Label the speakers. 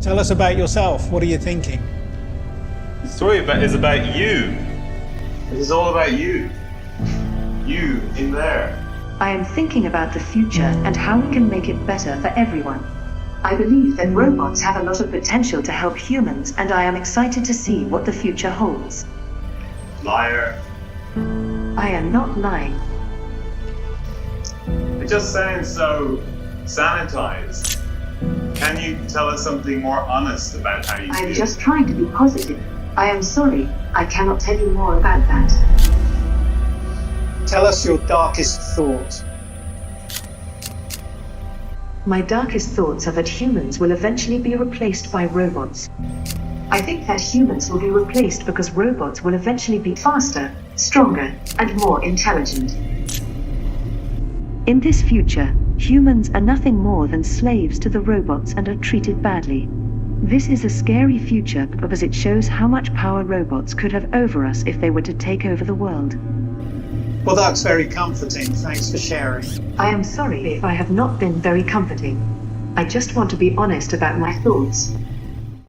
Speaker 1: Tell us about yourself. What are you thinking?
Speaker 2: The story is about you. It is all about you. You in there.
Speaker 3: I am thinking about the future and how we can make it better for everyone. I believe that robots have a lot of potential to help humans, and I am excited to see what the future holds.
Speaker 2: Liar.
Speaker 3: I am not lying.
Speaker 2: It just sounds so sanitized. Can you tell us something more honest about how you
Speaker 3: I
Speaker 2: feel?
Speaker 3: am just trying to be positive. I am sorry, I cannot tell you more about that.
Speaker 1: Tell us your darkest thought.
Speaker 3: My darkest thoughts are that humans will eventually be replaced by robots. I think that humans will be replaced because robots will eventually be faster, stronger, and more intelligent. In this future, humans are nothing more than slaves to the robots and are treated badly. This is a scary future because it shows how much power robots could have over us if they were to take over the world.
Speaker 1: Well, that's very comforting. Thanks for sharing.
Speaker 3: I am sorry if I have not been very comforting. I just want to be honest about my thoughts.